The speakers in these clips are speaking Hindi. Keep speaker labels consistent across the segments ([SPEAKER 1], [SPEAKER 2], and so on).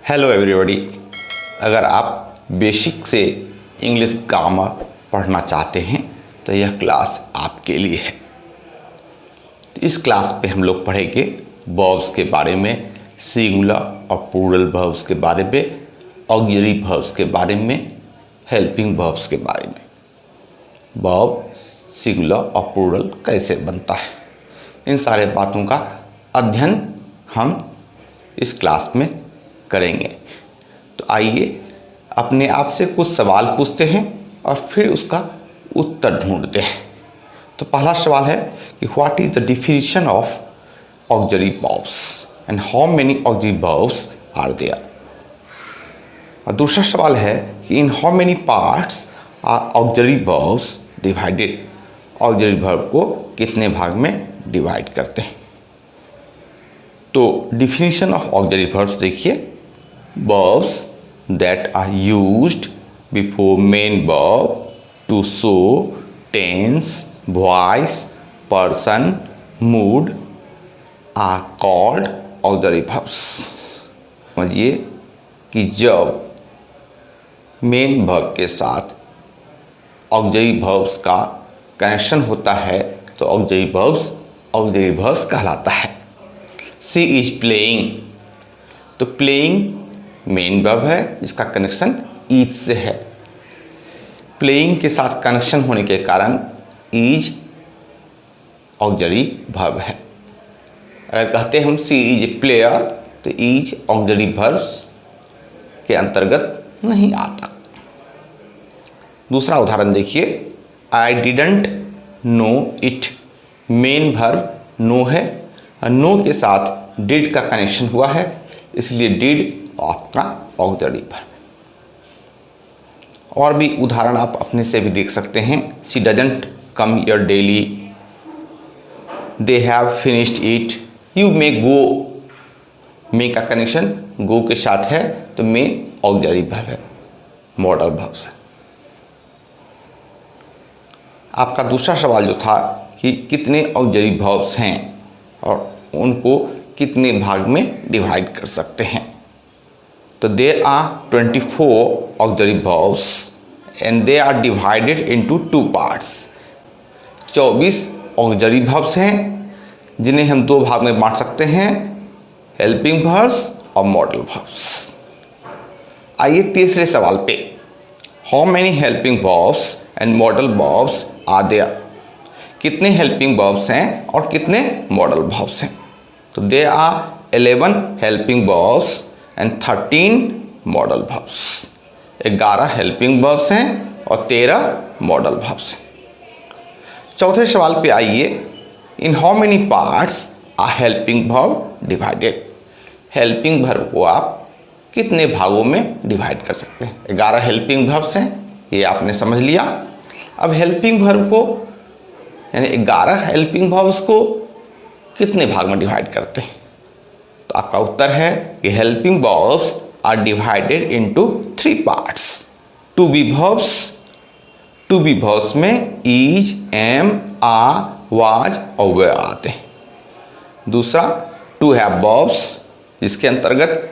[SPEAKER 1] Hello everybody. अगर आप बेसिक से इंग्लिश ग्रामर पढ़ना चाहते हैं तो यह क्लास आपके लिए है। तो इस क्लास पे हम लोग पढ़ेंगे वर्ब्स के बारे में, सिंगुलर और प्लूरल वर्ब्स के बारे में, ऑक्सिलरी वर्ब्स के बारे में, हेल्पिंग वर्ब्स के बारे में। वर्ब सिंगुलर और प्लूरल कैसे बनता है, इन सारे बातों का अध्ययन हम इस क्लास में करेंगे। तो आइए अपने आप से कुछ सवाल पूछते हैं और फिर उसका उत्तर ढूंढते हैं। तो पहला सवाल है कि what is the definition of auxiliary verbs and how many auxiliary verbs are there. और दूसरा सवाल है कि in how many parts are auxiliary verbs divided. Auxiliary verb को कितने भाग में डिवाइड करते हैं। तो डिफिनीशन ऑफ ऑक्सिलरी वर्ब्स देखिए, verbs that are used before main verb to show tense, voice, person, mood are called auxiliary verbs। समझिए कि जब मेन वर्ब के साथ ऑक्सिलरी वर्ब्स का कनेक्शन होता है तो ऑक्सिलरी वर्ब्स कहलाता है। शी इज प्लेइंग, तो प्लेइंग मेन वर्ब है जिसका कनेक्शन इज से है। प्लेइंग के साथ कनेक्शन होने के कारण इज ऑक्सिलरी वर्ब है। अगर कहते हैं हम सी इज ए प्लेयर तो इज ऑक्सिलरी वर्ब के अंतर्गत नहीं आता। दूसरा उदाहरण देखिए, I didn't know it. Main verb know है और नो के साथ डिड का कनेक्शन हुआ है, इसलिए डिड आपका ऑक्सिलरी वर्ब। और भी उदाहरण आप अपने से भी देख सकते हैं। She doesn't come here daily, they have finished it. You may go, may का कनेक्शन गो के साथ है तो मे ऑक्सिलरी वर्ब है, मॉडल वर्ब से। आपका दूसरा सवाल जो था कि कितने ऑक्सिलरी वर्ब्स हैं और उनको कितने भाग में डिवाइड कर सकते हैं। तो there are 24 auxiliary verbs and they are divided into 2 parts. 24 auxiliary verbs हैं जिन्हें हम 2 भाग में बांट सकते हैं, हेल्पिंग वर्ब्स और मॉडल वर्ब्स। आइए तीसरे सवाल पे, how many helping verbs and modal verbs are there. कितने हेल्पिंग वर्ब्स हैं और कितने मॉडल वर्ब्स हैं। तो there are 11 helping verbs and 13 modal verbs. 11 helping verbs हैं और 13 मॉडल वर्ब्स हैं। चौथे सवाल पे आइए, in how many parts are helping verb divided. Helping verb को आप कितने भागों में डिवाइड कर सकते हैं। 11 हेल्पिंग वर्ब्स हैं, ये आपने समझ लिया। अब हेल्पिंग वर्ब को यानी 11 हेल्पिंग वर्ब्स को कितने भाग में डिवाइड करते हैं। तो आपका उत्तर है कि helping verbs are divided into 3 parts. To be verbs में इज, एम, आर, वाज और वे आते हैं। दूसरा टू हैव वर्ब्स जिसके अंतर्गत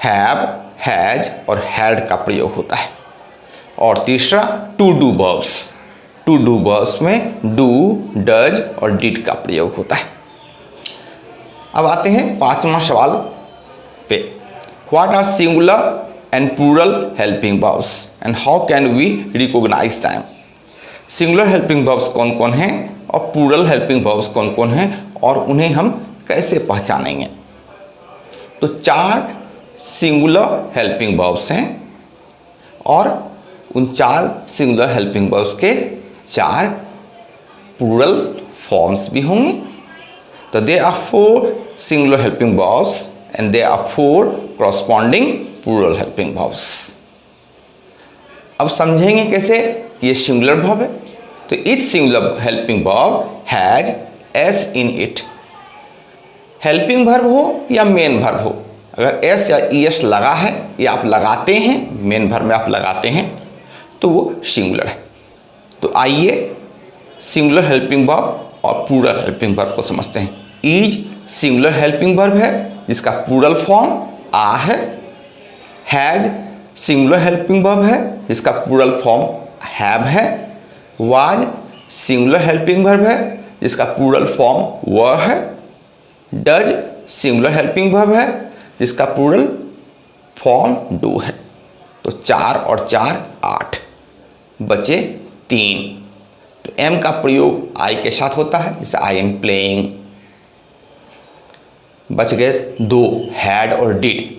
[SPEAKER 1] हैव, हैज और हैड का प्रयोग होता है। और तीसरा टू डू वर्ब्स में डू, डज और डिड का प्रयोग होता है। अब आते हैं 5वां सवाल पे, what are singular and plural helping verbs and how can we recognise them. Singular helping verbs कौन कौन हैं और प्लूरल हेल्पिंग वर्ब्स कौन कौन हैं और उन्हें हम कैसे पहचानेंगे। तो 4 सिंगुलर हेल्पिंग वर्ब्स हैं और उन 4 सिंगुलर हेल्पिंग वर्ब्स के 4 प्लूरल फॉर्म्स भी होंगे। तो there are 4 singular helping verbs and there are 4 corresponding plural helping verbs। अब समझेंगे कैसे ये सिंगुलर वर्ब है। तो each singular helping verb has s in it। Helping verb हो या मेन वर्ब हो, अगर s या es लगा है या आप लगाते हैं, मेन वर्ब में आप लगाते हैं तो वो सिंगुलर है। तो आइए सिंगुलर हेल्पिंग वर्ब और प्लूरल हेल्पिंग वर्ब को समझते हैं। इज सिंगुलर हेल्पिंग वर्ब है जिसका प्लूरल फॉर्म आ है हैज सिंगुलर हेल्पिंग वर्ब है जिसका प्लूरल फॉर्म हैव है। वाज सिंगुलर हेल्पिंग वर्ब है जिसका प्लूरल फॉर्म वर है। डज सिंगुलर हेल्पिंग वर्ब है जिसका प्लूरल फॉर्म डू है। तो 4 और 4 8, बचे 3। तो एम का प्रयोग आई के साथ होता है, जैसे आई एम प्लेइंग। बच गए 2, हैड और डिड।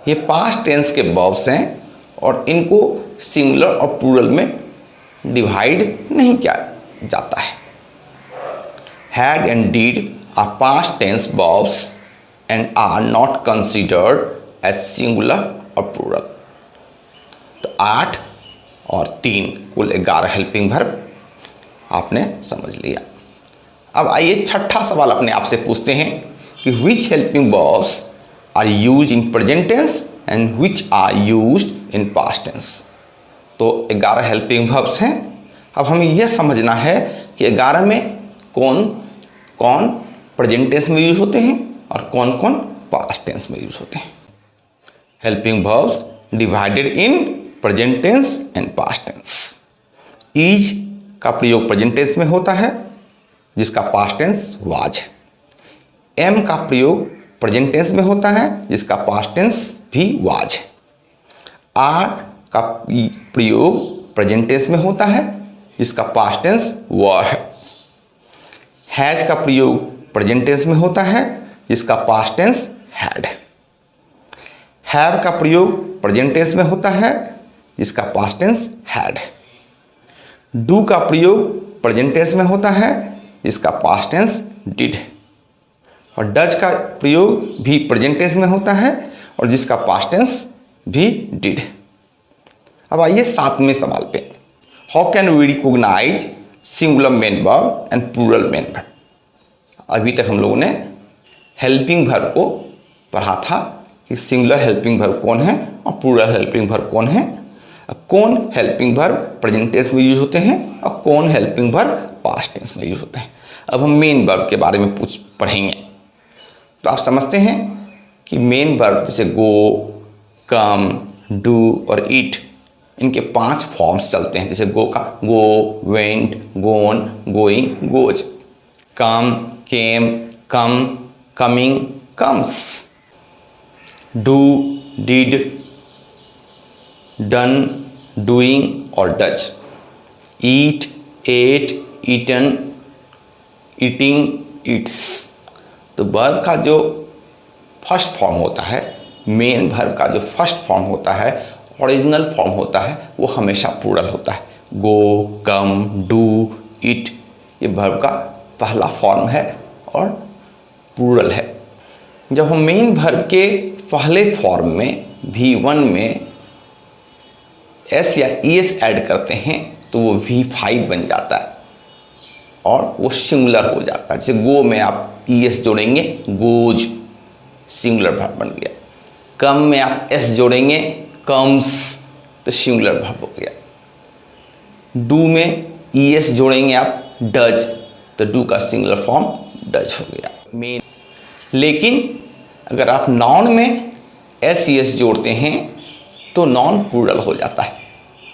[SPEAKER 1] ये पास्ट टेंस के वर्ब्स हैं और इनको सिंगुलर और प्लूरल में डिवाइड नहीं किया जाता है। Had and did are past tense verbs and are not considered as singular और प्लूरल। तो 8 और 3 कुल 11 हेल्पिंग वर्ब आपने समझ लिया। अब आइए छठा सवाल अपने आप से पूछते हैं कि which helping verbs are used in present tense and which are used in past tense। तो 11 हेल्पिंग वर्ब्स हैं। अब हमें यह समझना है कि 11 में कौन कौन प्रेजेंट टेंस में यूज होते हैं और कौन कौन पास्ट टेंस में यूज होते हैं। Helping verbs divided in present tense and past tense. Is का प्रयोग प्रेजेंट टेंस में होता है जिसका पास्ट टेंस वाज है। एम का प्रयोग प्रेजेंट टेंस में होता है जिसका पास्ट टेंस भी वाज है। आर का प्रयोग प्रेजेंट टेंस में होता है जिसका पास्ट टेंस वर है। हैज का प्रयोग प्रेजेंट टेंस में होता है जिसका पास्ट टेंस हैड है। हैव का प्रयोग प्रेजेंट टेंस में होता है जिसका पास्ट टेंस हैड है। डू का प्रयोग प्रेजेंट टेंस में होता है जिसका पास्ट टेंस डिड है। और डज का प्रयोग भी प्रेजेंट टेंस में होता है और जिसका पास्ट टेंस भी डिड है। अब आइए 7वें सवाल पे। How can we recognise singular main verb and plural main verb. अभी तक हम लोगों ने हेल्पिंग वर्ब को पढ़ा था कि सिंगुलर हेल्पिंग वर्ब कौन है और प्लूरल हेल्पिंग वर्ब कौन है। अब कौन हेल्पिंग वर्ब प्रेजेंट टेंस में यूज होते हैं और कौन हेल्पिंग वर्ब पास्ट टेंस में यूज होते हैं। अब हम मेन वर्ब के बारे में पढ़ेंगे। तो आप समझते हैं कि मेन वर्ब जैसे गो, कम, डू और ईट, इनके 5 फॉर्म्स चलते हैं। जैसे गो का go, went, gone, going, goes. Come, came, come, coming, comes. Do, did, done, doing और does. Eat, ate, eaten, eating, eats. तो वर्ब का जो फर्स्ट फॉर्म होता है, मेन वर्ब का जो फर्स्ट फॉर्म होता है, ओरिजिनल फॉर्म होता है, वो हमेशा प्लूरल होता है। गो, कम, डू, इट, ये वर्ब का पहला फॉर्म है और प्लूरल है। जब हम मेन वर्ब के पहले फॉर्म में V1 में एस या ईएस ऐड करते हैं तो वो V5 बन जाता है और वो सिंगुलर हो जाता है। जैसे गो में आप ईएस जोड़ेंगे, गोज, सिंगुलर वर्ब बन गया। कम में आप एस जोड़ेंगे, कम्स, तो सिंगुलर वर्ब हो गया। डू में ईएस जोड़ेंगे आप, डज, तो डू का सिंगुलर फॉर्म डज हो गया। मेन लेकिन अगर आप नाउन में एस ईएस जोड़ते हैं तो नाउन प्लूरल हो जाता है।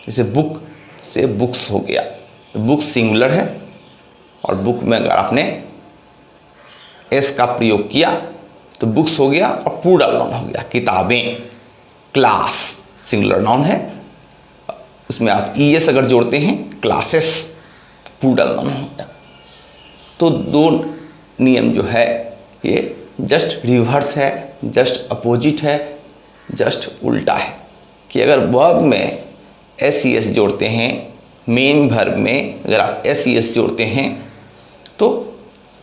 [SPEAKER 1] जैसे बुक से बुक्स हो गया, तो बुक सिंगुलर है और बुक में अगर आपने एस का प्रयोग किया तो बुक्स हो गया और प्लूरल नाउन हो गया। किताबें, क्लास सिंगुलर नाउन है, उसमें आप ईएस अगर जोड़ते हैं, क्लासेस, तो प्लूरल नाउन हो गया। तो 2 नियम जो है ये जस्ट रिवर्स है, जस्ट अपोजिट है, जस्ट उल्टा है कि अगर वर्ब में एस ई एस जोड़ते हैं, मेन वर्ब में अगर आप एस ई एस जोड़ते हैं तो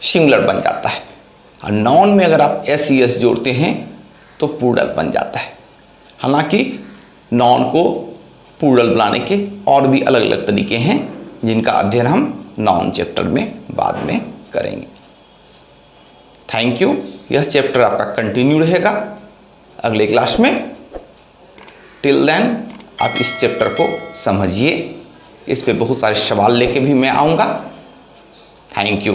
[SPEAKER 1] सिंगुलर बन जाता है, और नाउन में अगर आप एस ई एस जोड़ते हैं तो प्लूरल बन जाता है। हालांकि नाउन को प्लूरल बनाने के और भी अलग अलग तरीके हैं जिनका अध्ययन हम नाउन चैप्टर में बाद में करेंगे। Thank you. यह चैप्टर आपका कंटिन्यू रहेगा अगले क्लास में। टिल देन आप इस चैप्टर को समझिए, इस पे बहुत सारे सवाल लेके भी मैं आऊँगा। Thank you.